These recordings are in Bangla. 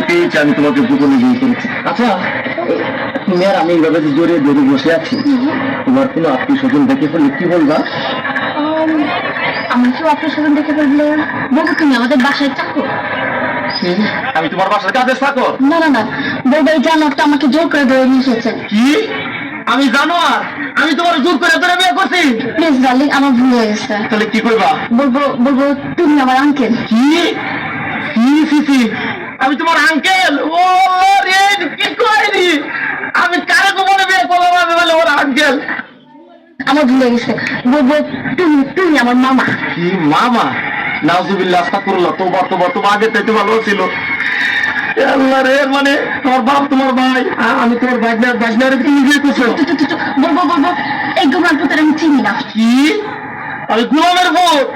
পেয়েছি আমি তোমাকে গোপনে বিয়ে করেছি। আচ্ছা তুমি আর আমি এইভাবে যে জোরে জোরে বসে আছি, তোমার কোনো আত্মীয় স্বজন দেখে ফেললে কি বলবা? আমার কেউ আত্মীয় স্বজন দেখে ফেললে বলবো তুমি আমাদের বাসায় চাকর। আমি তোমার বাসার কাজের চাকর? না না না, বলবো এই জানোয়ারটা আমাকে জোর করে ধরে নিয়ে এসেছে। কি? আমি জানোয়ার? আমি তোমার জোর করে ধরে বিয়ে করছি? প্লিজ ডার্লিং, আমার ভুল হয়ে গেছে। তাহলে কি করবা? বলবো বলবো তুমি আমার আঙ্কেল। কি? আমি তোমার আঙ্কেল? ও রে, কি কইনি আমি? কারে গোপনে বিয়ে করলাম? আমি বলে ওর আঙ্কেল? আমার ভুল হয়ে গেছে। বলবো তুমি তুমি আমার মামা। কি মামা? নাউজুবিল্লাহ, আস্তাগফিরুল্লাহ, তোবা তোবা, তোমার আগে থেকে ভালো ছিল। আল্লাহ রে, মানে তোমার বাপ তোমার ভাই, আমি তোমার বাজনারে তুমি বিয়ে করছো? বলবো বলবো এই গোলাম পুত্র আমি চিনি না। কি? আমি গোলামের ভোট?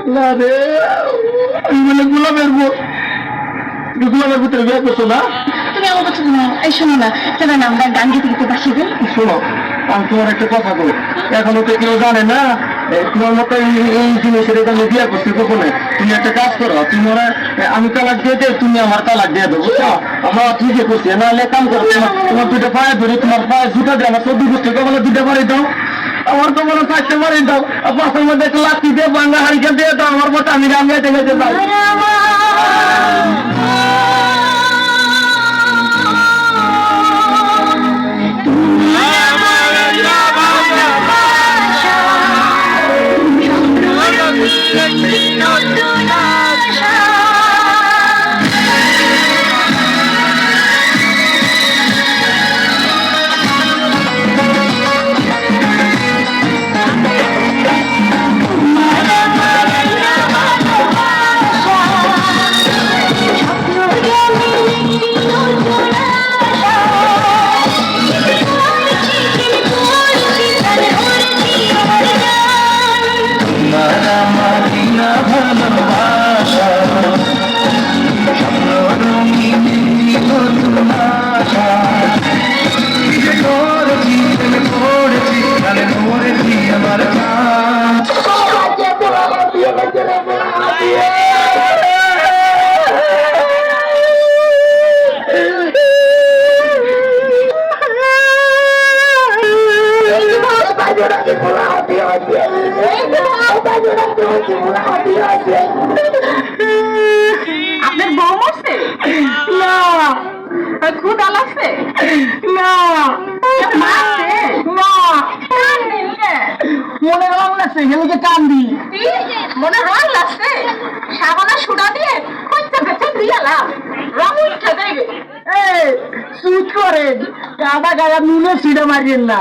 আল্লাহ রে, আমি বলে গোলামের ভোট? তুমি গোলামের ভিতরে বিয়ে করছো না? তুমি আমার কথা শোনো। এই শোনো না, চলো না আমরা গান গেতে গেতে বাসি যাই। শোনো, আমি তোমার একটা কথা বলি, এখনো তো কেউ জানে না তোমার মতো এই জিনিসের আমি বিয়ে করছি গোপনে। তুমি একটা কাজ করো, তুমি ওরা আমি তালাক দিয়ে দে, তুমি আমার তালাক দিয়ে দেবো, বুঝছো? আমরা ঠিকই করছি, নাহলে কাম করো, তোমার দুটো পায়ে ধরে, তোমার পায়ে জুতা দিয়ে আমার 14 গোষ্ঠী কবলে দুটো বাড়ি দাও, আমার কবলে 4টে বাড়ি দাও, আর পাশের মধ্যে একটা লাঠি দিয়ে বাংলা হারিকে দিয়ে দাও, আমার মতো আমি গান গাইতে গাইতে যাই। আপনার বউ মরছে? না। ক্ষুধা লাগছে? না। মারছে? না। মনে রং লাগছে, হেলে কান্দি। মনে রং লাগছে? সাবানা সুদা দিয়ে কইতে বেঁচে দিয়ালাম, রং উঠে দেবে। এই সুদ করেন, কাদা গায়া নুনে ছিঁড়ে মারিয়েন না।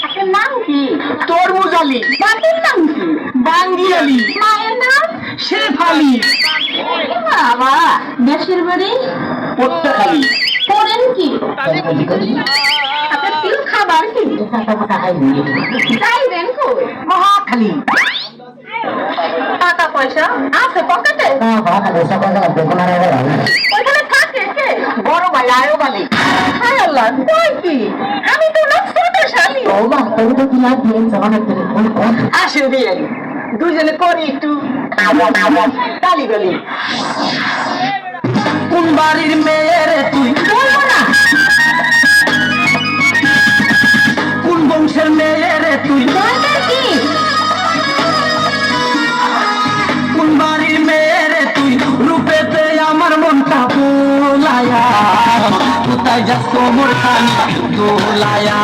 আপনার নাম কি? তরমুজ আলী। বাপের নাম কি? বাঙ্গি আলী। মায়ের নাম? শেফ আলী। বাবা, দেশের বাড়ি? পট্টাখালী। পড়েন কি? আপনার প্রিয় খাবার কি? চাইবেন কই? মহাখালী। টাকা পয়সা আছে পকেটে? ওইখানে থাকে কে? বড় ভাই আয়ো বালি। হায় আল্লাহ, কই কি? আমি তো না ছোটশালী। আসে দিয়ে দুজনে করি একটু গালি গালি। কোন বাড়ির মেয়ে রে তুই? বলবো না। কোন বংশের মেয়ে রে তুই? বলবেন কি? কোন বাড়ির মেয়ে রে তুই? রূপেতে আমার মনটা ভোলায়া, কোথায় যাস কোমর খানি দোলায়া,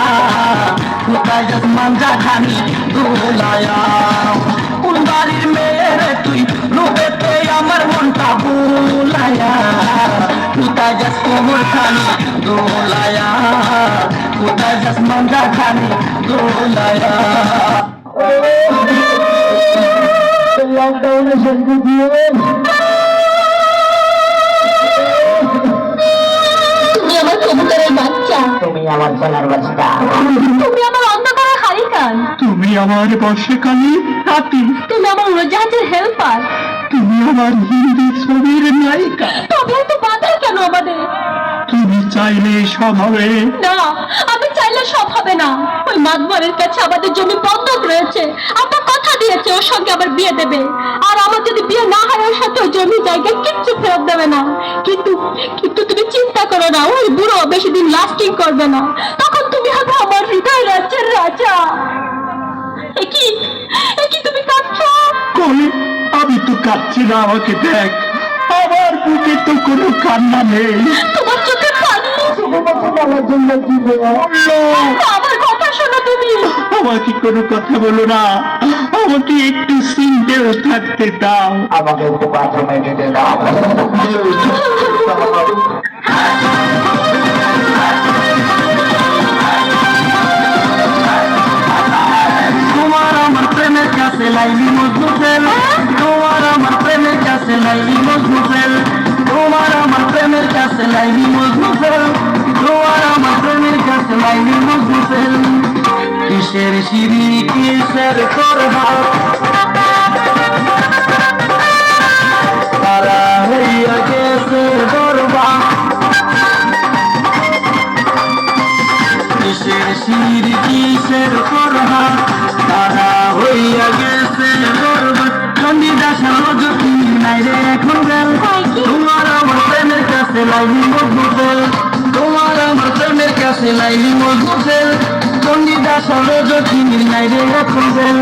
কোথায় যাস মাঞ্জা খানি দোলায়া। কোন বাড়ির মেয়ে রে তুই? রূপেতে আমার মনটা ভোলায়া, কোথায় যাস কোমর খানি দোলায়া, কোথায় যাস মাঞ্জা খানি দোলায়া। লকডাউনে সঙ্গে দিয়ে তুমি আমার কবুতরের বাচ্চা, তুমি আমার সোনার বাচ্চা, তুমি আমার অন্ধকারের হারিকান, তুমি আমার বর্ষাকালী হাতি, তুমি আমার উড়োজাহাজের হেল্পার, তুমি আমার হিন্দি ছবির নায়িকা। তবে তো বাধা কেন আমাদের? তুমি চাইলে সব হবে না। আমি চাইলে সব হবে না। ওই মাতবরের কাছে আমাদের জমি বন্ধক রয়েছে। আমরা কথা দিয়েছে ওর সঙ্গে আবার বিয়ে দেবে, আর আমার যদি বিয়ে না হয় ওর সাথে ওই জমি জায়গা কিচ্ছু ফেরত দেবে না। কিন্তু কিন্তু তুমি চিন্তা করো না, ওই বুড়ো বেশি দিন লাস্টিং করবে না, তখন তুমি হবে আমার হৃদয় রাজ্যের রাজা। একই একই তুমি কাঁদছো? কই, আমি তো কাঁদছি না, আমাকে দেখ, আমার বুকে তো কোনো কান্না নেই। তোমার চোখে পানি। আমার জন্য কি বললো? আমার কথা শোনো তুমি। আমাকে কোনো কথা বলো না, আমাকে একটু সিঙ্গেল থাকতে দাও, আমাকে একটু বাথরুমে যেতে দাও। তোমার আমার প্রেমের কাছে লাইলি মজনু ফেল, তোমার আমার প্রেমের কাছে লাইলি মজনু ফেল, তোমার আমার প্রেমের কাছে লাইলি মজনু ফেল, তোমার আমার প্রেমের কাছে লাইলি মজনু ফেল। কিসের সিঁড়ি কিসের করবা, তারা হইয়া গেছে গরবা, কিসের সিঁড়ি কিসের করবা, তারা হইয়া গেছে গরবা। চণ্ডীদাস যদি নাই রে এখন গেল, তোমার আমার প্রেমের কাছে লাইলি মজনু ফেল, তোমার আমার প্রেমের কাছে লাইলি মজনু ফেল, চণ্ডীদাস যদি নাই রে এখন গেল।